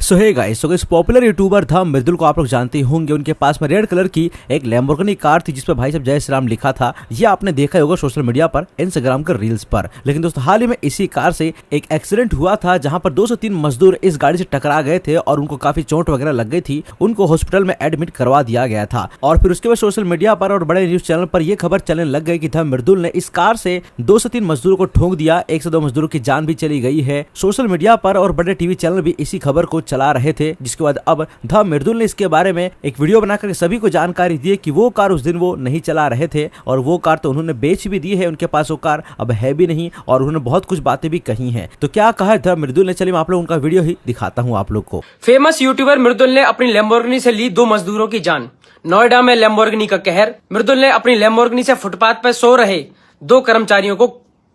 सो hey guys, इस popular YouTuber था मृदुल को आप लोग जानते होंगे। उनके पास में रेड कलर की एक लैम्बोर्गिनी कार थी जिस पर भाई साहब जय श्री राम लिखा था। ये आपने देखा होगा सोशल मीडिया पर, इंस्टाग्राम के रील्स पर। लेकिन दोस्तों हाल ही में इसी कार से एक एक्सीडेंट हुआ था जहां पर 2 से 3 मजदूर इस गाड़ी से टकरा गए थे और उनको काफी चोट वगैरह लग गई थी। उनको हॉस्पिटल में एडमिट करवा दिया गया था और फिर उसके बाद सोशल मीडिया पर और बड़े न्यूज चैनल पर यह खबर चलने लग गई कि था मृदुल ने इस कार से 2 से 3 मजदूरों को ठोक दिया। 1 से 2 मजदूरों की जान भी चली गई है। सोशल मीडिया पर और बड़े टीवी चैनल भी इसी खबर को चला रहे थे, जिसके बाद अब द मृदुल ने इसके बारे में एक वीडियो बनाकर सभी को जानकारी दी कि वो कार उस दिन वो नहीं चला रहे थे और वो कार तो उन्होंने बेच भी दी है। उनके पास वो कार अब है भी नहीं और उन्होंने बहुत कुछ बातें भी कही हैं। तो क्या कहा है द मृदुल ने, चलिए मैं आप लोगों का वीडियो ही दिखाता हूँ आप लोग को। फेमस यूट्यूबर मृदुल ने अपनी लैम्बोर्गिनी से ली 2 मजदूरों की जान। नोएडा में लैम्बोर्गिनी का कहर। मृदुल ने अपनी लैम्बोर्गिनी से फुटपाथ पर सो रहे 2 कर्मचारियों को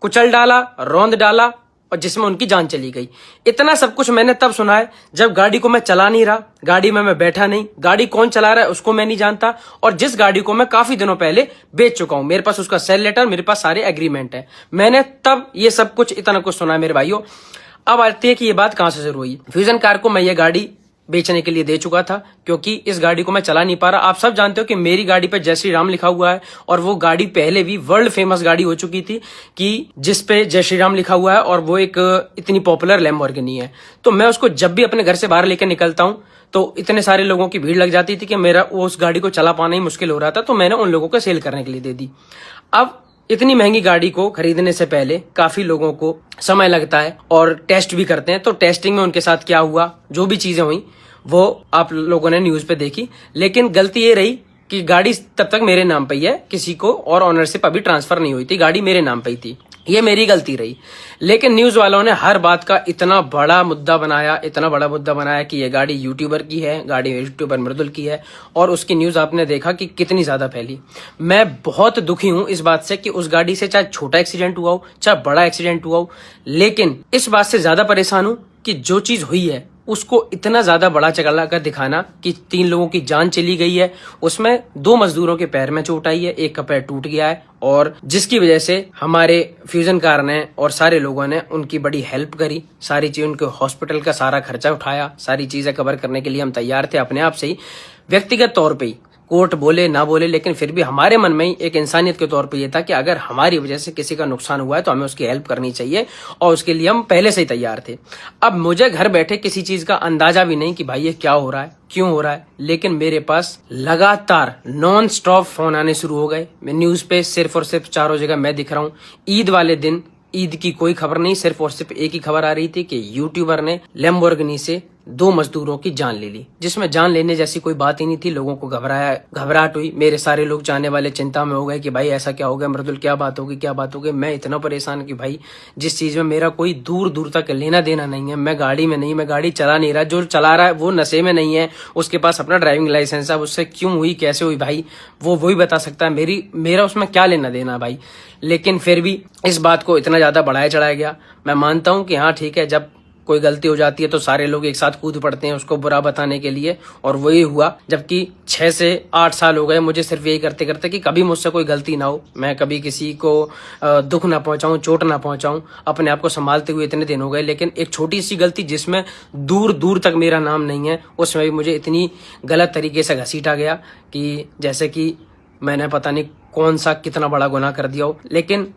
कुचल डाला, रौंद डाला और जिसमें उनकी जान चली गई। इतना सब कुछ मैंने तब सुना है जब गाड़ी को मैं चला नहीं रहा, गाड़ी में मैं बैठा नहीं, गाड़ी कौन चला रहा है उसको मैं नहीं जानता और जिस गाड़ी को मैं काफी दिनों पहले बेच चुका हूं, मेरे पास उसका सेल लेटर, मेरे पास सारे एग्रीमेंट है। मैंने तब ये सब कुछ इतना कुछ सुना है मेरे भाइयों। अब आती है कि ये बात कहां से शुरू हुई। फ्यूजन कार को मैं ये गाड़ी बेचने के लिए दे चुका था क्योंकि इस गाड़ी को मैं चला नहीं पा रहा। आप सब जानते हो कि मेरी गाड़ी पे जय श्री राम लिखा हुआ है और वो गाड़ी पहले भी वर्ल्ड फेमस गाड़ी हो चुकी थी कि जिस पे जय श्री राम लिखा हुआ है और वो एक इतनी पॉपुलर लैम्बोर्गिनी है। तो मैं उसको जब भी अपने घर से बाहर लेकर निकलता हूं तो इतने सारे लोगों की भीड़ लग जाती थी कि मेरा उस गाड़ी को चला पाना ही मुश्किल हो रहा था। तो मैंने उन लोगों को सेल करने के लिए दे दी। अब इतनी महंगी गाड़ी को खरीदने से पहले काफी लोगों को समय लगता है और टेस्ट भी करते हैं। तो टेस्टिंग में उनके साथ क्या हुआ, जो भी चीजें हुई वो आप लोगों ने न्यूज पे देखी। लेकिन गलती ये रही कि गाड़ी तब तक मेरे नाम पे ही है, किसी को और ऑनरशिप अभी ट्रांसफर नहीं हुई थी, गाड़ी मेरे नाम पे ही थी। ये मेरी गलती रही। लेकिन न्यूज वालों ने हर बात का इतना बड़ा मुद्दा बनाया कि ये गाड़ी यूट्यूबर की है, गाड़ी यूट्यूबर मृदुल की है और उसकी न्यूज आपने देखा कि कितनी ज्यादा फैली। मैं बहुत दुखी हूं इस बात से कि उस गाड़ी से चाहे छोटा एक्सीडेंट हुआ हो चाहे बड़ा एक्सीडेंट हुआ हो, लेकिन इस बात से ज्यादा परेशान हूं कि जो चीज हुई है उसको इतना ज्यादा बड़ा चला कर दिखाना कि 3 लोगों की जान चली गई है, उसमें 2 मजदूरों के पैर में चोट आई है, एक का पैर टूट गया है और जिसकी वजह से हमारे फ्यूजन कार ने और सारे लोगों ने उनकी बड़ी हेल्प करी। सारी चीज उनके हॉस्पिटल का सारा खर्चा उठाया, सारी चीजें कवर करने के लिए हम तैयार थे अपने आप से ही, व्यक्तिगत तौर पर ही। कोर्ट बोले ना बोले लेकिन फिर भी हमारे मन में ही एक इंसानियत के तौर पे ये था कि अगर हमारी वजह से किसी का नुकसान हुआ है तो हमें उसकी हेल्प करनी चाहिए और उसके लिए हम पहले से ही तैयार थे। अब मुझे घर बैठे किसी चीज का अंदाजा भी नहीं कि भाई ये क्या हो रहा है, क्यों हो रहा है, लेकिन मेरे पास लगातार नॉन स्टॉप फोन आने शुरू हो गए। मैं न्यूज पे सिर्फ और सिर्फ चारों जगह मैं दिख रहा हूँ। ईद वाले दिन ईद की कोई खबर नहीं, सिर्फ और सिर्फ एक ही खबर आ रही थी कि यूट्यूबर ने लैम्बोर्गिनी से 2 मजदूरों की जान ले ली, जिसमें जान लेने जैसी कोई बात ही नहीं थी। लोगों को घबराहट हुई। मेरे सारे लोग चाहने वाले चिंता में हो गए कि भाई ऐसा क्या हो गया मृदुल, क्या बात होगी। मैं इतना परेशान कि भाई जिस चीज में मेरा कोई दूर दूर तक लेना देना नहीं है, मैं गाड़ी में नहीं, मैं गाड़ी चला नहीं रहा। जो चला रहा है वो नशे में नहीं है, उसके पास अपना ड्राइविंग लाइसेंस है। उससे क्यों हुई, कैसे हुई भाई वो वही बता सकता है। मेरा उसमें क्या लेना देना भाई। लेकिन फिर भी इस बात को इतना ज्यादा बढ़ाया चढ़ाया गया। मैं मानता हूं कि हाँ ठीक है, जब कोई गलती हो जाती है तो सारे लोग एक साथ कूद पड़ते हैं उसको बुरा बताने के लिए और वही हुआ। जबकि 6 से 8 साल हो गए मुझे सिर्फ यही करते करते कि कभी मुझसे कोई गलती ना हो, मैं कभी किसी को दुख ना पहुंचाऊं, चोट ना पहुंचाऊं, अपने आप को संभालते हुए इतने दिन हो गए। लेकिन एक छोटी सी गलती जिसमें दूर दूर तक मेरा नाम नहीं है, उसमें भी मुझे इतनी गलत तरीके से घसीटा गया कि जैसे कि मैंने पता नहीं कौन सा कितना बड़ा गुनाह कर दिया हो। लेकिन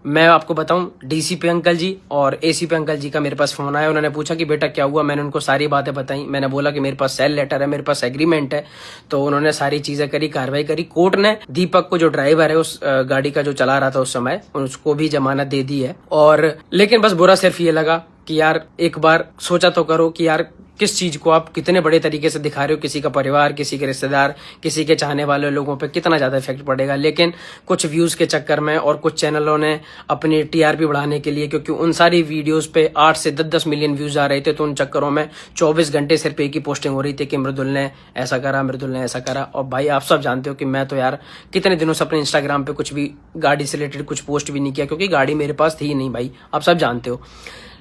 मैं आपको बताऊं, डीसीपी अंकल जी और एसीपी अंकल जी का मेरे पास फोन आया। उन्होंने पूछा कि बेटा क्या हुआ। मैंने उनको सारी बातें बताई। मैंने बोला कि मेरे पास सेल लेटर है, मेरे पास एग्रीमेंट है। तो उन्होंने सारी चीजें करी, कार्रवाई करी। कोर्ट ने दीपक को, जो ड्राइवर है उस गाड़ी का जो चला रहा था उस समय, उसको भी जमानत दे दी है। और लेकिन बस बुरा सिर्फ ये लगा कि यार एक बार सोचा तो करो कि यार किस चीज को आप कितने बड़े तरीके से दिखा रहे हो। किसी का परिवार, किसी के रिश्तेदार, किसी के चाहने वाले लोगों पे कितना ज्यादा इफेक्ट पड़ेगा। लेकिन कुछ व्यूज के चक्कर में और कुछ चैनलों ने अपनी टीआरपी बढ़ाने के लिए, क्योंकि उन सारी वीडियोस पे 8 से 10 मिलियन व्यूज आ रहे थे, तो उन चक्करों में 24 घंटे सिर्फ एक ही पोस्टिंग हो रही थी कि मृदुल ने ऐसा करा, मृदुल ने ऐसा करा। और भाई आप सब जानते हो कि मैं तो यार कितने दिनों से अपने इंस्टाग्राम पे कुछ भी गाड़ी से रिलेटेड कुछ पोस्ट भी नहीं किया, क्योंकि गाड़ी मेरे पास थी ही नहीं भाई, आप सब जानते हो।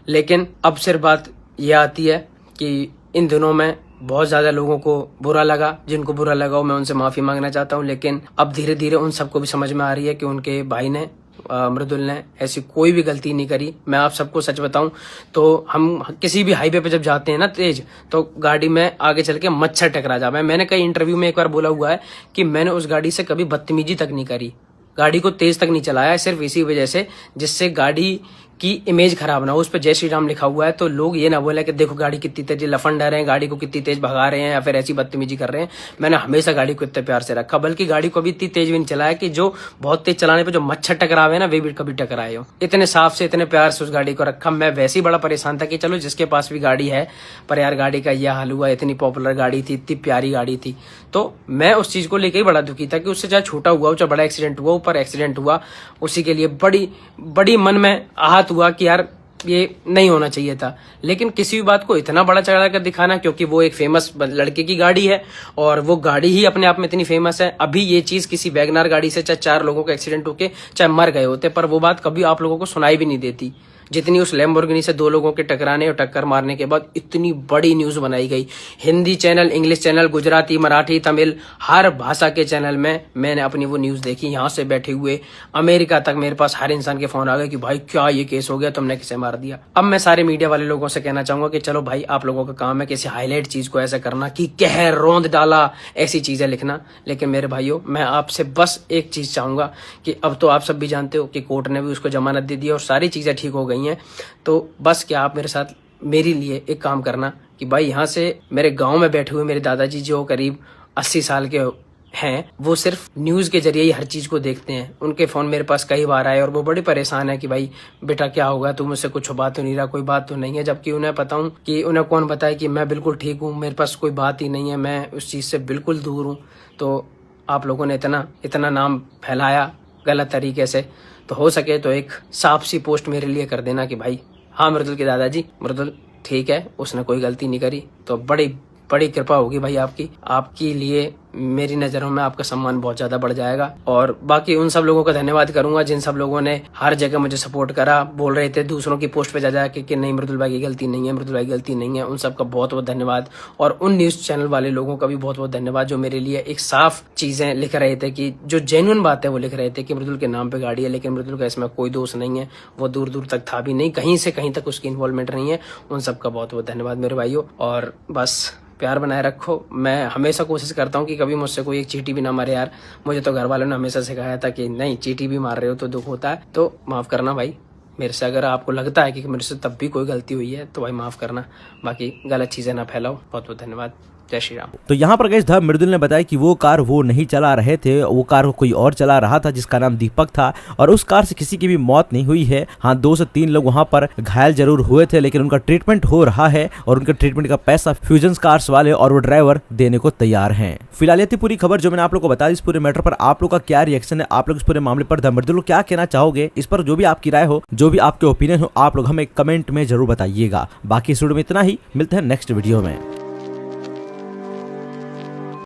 लेकिन अब सिर्फ बात यह आती है कि इन दिनों में बहुत ज्यादा लोगों को बुरा लगा, जिनको बुरा लगा हो मैं उनसे माफी मांगना चाहता हूँ। लेकिन अब धीरे धीरे उन सबको भी समझ में आ रही है कि उनके भाई ने मृदुल ने ऐसी कोई भी गलती नहीं करी। मैं आप सबको सच बताऊं तो हम किसी भी हाईवे पे जब जाते हैं ना तेज, तो गाड़ी में आगे चल के मच्छर टकरा जाता है। मैंने कई इंटरव्यू में एक बार बोला हुआ है कि मैंने उस गाड़ी से कभी बदतमीजी तक नहीं करी, गाड़ी को तेज तक नहीं चलाया, सिर्फ इसी वजह से जिससे गाड़ी की इमेज खराब ना हो। उस पर जय श्री राम लिखा हुआ है तो लोग ये ना बोले कि देखो गाड़ी कितनी तेज लफंड रहे हैं, गाड़ी को कितनी तेज भगा रहे हैं या फिर ऐसी बदतमीजी कर रहे हैं। मैंने हमेशा गाड़ी को इतने प्यार से रखा, बल्कि गाड़ी को भी इतनी तेज भी नहीं चलाया कि जो बहुत तेज चलाने पे जो मच्छर टकरावे ना वे भी कभी टकराए हो। इतने साफ से इतने प्यार से उस गाड़ी को रखा। मैं वैसे ही बड़ा परेशान था कि चलो जिसके पास भी गाड़ी है, पर यार गाड़ी का यह हाल हुआ। इतनी पॉपुलर गाड़ी थी, इतनी प्यारी गाड़ी थी, तो मैं उस चीज को लेकर ही बड़ा दुखी था कि उससे चाहे छोटा हुआ चाहे बड़ा एक्सीडेंट हुआ, ऊपर एक्सीडेंट हुआ, उसी के लिए बड़ी बड़ी मन में आहत हुआ कि यार ये नहीं होना चाहिए था। लेकिन किसी भी बात को इतना बड़ा चढ़ा कर दिखाना, क्योंकि वो एक फेमस लड़के की गाड़ी है और वो गाड़ी ही अपने आप में इतनी फेमस है। अभी ये चीज किसी वैगनार गाड़ी से चाहे 4 लोगों का एक्सीडेंट होके चाहे मर गए होते, पर वो बात कभी आप लोगों को सुनाई भी नहीं देती, जितनी उस लैम्बोर्गिनी से 2 लोगों के टकराने और टक्कर मारने के बाद इतनी बड़ी न्यूज बनाई गई। Hindi channel, English channel, Gujarati, Marathi, Tamil, हर भाषा के चैनल में मैंने अपनी वो न्यूज देखी। यहाँ से बैठे हुए अमेरिका तक मेरे पास हर इंसान के फोन आ गए कि भाई क्या ये केस हो गया, तुमने किसे मार दिया। अब मैं सारे मीडिया वाले लोगों से कहना चाहूंगा कि चलो भाई, आप लोगों का काम है किसी हाईलाइट चीज को ऐसा करना कि कहर रौंद डाला, ऐसी चीजें लिखना। लेकिन मेरे भाइयों, मैं आपसे बस एक चीज चाहूंगा कि अब तो आप सब भी जानते हो कि कोर्ट ने भी उसको जमानत दे दी और सारी चीजें ठीक हो गई हैं। तो बस क्या आप मेरे साथ मेरे लिए एक काम करना कि भाई यहाँ से मेरे गांव में बैठे हुए मेरे दादाजी जो करीब 80 साल के हैं, वो सिर्फ न्यूज के जरिए ही हर चीज को देखते हैं। उनके फोन मेरे पास कई बार आए और वो बड़ी परेशान है कि भाई बेटा क्या होगा, तू मुझसे कुछ छुपा तो नहीं रहा, कोई बात तो नहीं है। जबकि उन्हें पता हूँ कि उन्हें कौन बताए कि मैं बिल्कुल ठीक हूँ, मेरे पास कोई बात ही नहीं है, मैं उस चीज से बिल्कुल दूर हूँ। तो आप लोगों ने इतना नाम फैलाया गलत तरीके से, तो हो सके तो एक साफ सी पोस्ट मेरे लिए कर देना कि भाई हाँ मृदुल के दादाजी, मृदुल ठीक है, उसने कोई गलती नहीं करी। तो बड़ी बड़ी कृपा होगी भाई आपकी लिए मेरी नजरों में आपका सम्मान बहुत ज्यादा बढ़ जाएगा। और बाकी उन सब लोगों का धन्यवाद करूंगा जिन सब लोगों ने हर जगह मुझे सपोर्ट करा, बोल रहे थे दूसरों की पोस्ट पे जा जाके कि नहीं मृदुल भाई की गलती नहीं है, मृदुल भाई की गलती नहीं है। उन सब का बहुत बहुत धन्यवाद। और उन न्यूज चैनल वाले लोगों का भी बहुत बहुत धन्यवाद जो मेरे लिए एक साफ चीजें लिख रहे थे, कि जो जेन्युइन बात है वो लिख रहे थे कि मृदुल के नाम पे गाड़ी है, लेकिन मृदुल का इसमें कोई दोष नहीं है, वो दूर दूर तक था भी नहीं, कहीं से कहीं तक उसकी इन्वॉल्वमेंट नहीं है। उन सब का बहुत बहुत धन्यवाद मेरे भाइयों। और बस प्यार बनाए रखो। मैं हमेशा कोशिश करता हूँ कि कभी मुझसे कोई एक चींटी भी ना मारे यार। मुझे तो घर वालों ने हमेशा सिखाया था कि नहीं, चींटी भी मार रहे हो तो दुख होता है, तो माफ करना भाई मेरे से। अगर आपको लगता है कि मेरे से तब भी कोई गलती हुई है तो भाई माफ करना, बाकी गलत चीजें ना फैलाओ। बहुत बहुत धन्यवाद। जय श्री राम। तो यहाँ पर गाइस मृदुल ने बताया कि वो कार वो नहीं चला रहे थे, वो कार को कोई और चला रहा था जिसका नाम दीपक था, और उस कार से किसी की भी मौत नहीं हुई है। हाँ, 2 से 3 लोग वहां पर घायल जरूर हुए थे, लेकिन उनका ट्रीटमेंट हो रहा है और उनका ट्रीटमेंट का पैसा फ्यूजन कार्स वाले और वो ड्राइवर देने को तैयार हैं। फिलहाल ये थी पूरी खबर जो मैंने आप लोग को बता दी। इस पूरे मैटर पर आप लोग का क्या रिएक्शन है, आप लोग इस पूरे मामले पर मृदुल को क्या कहना चाहोगे, इस पर जो भी आपकी राय हो, जो भी आपके ओपिनियन हो, आप लोग हमें कमेंट में जरूर बताइएगा। बाकी इस वीडियो में इतना ही, मिलते हैं नेक्स्ट वीडियो में।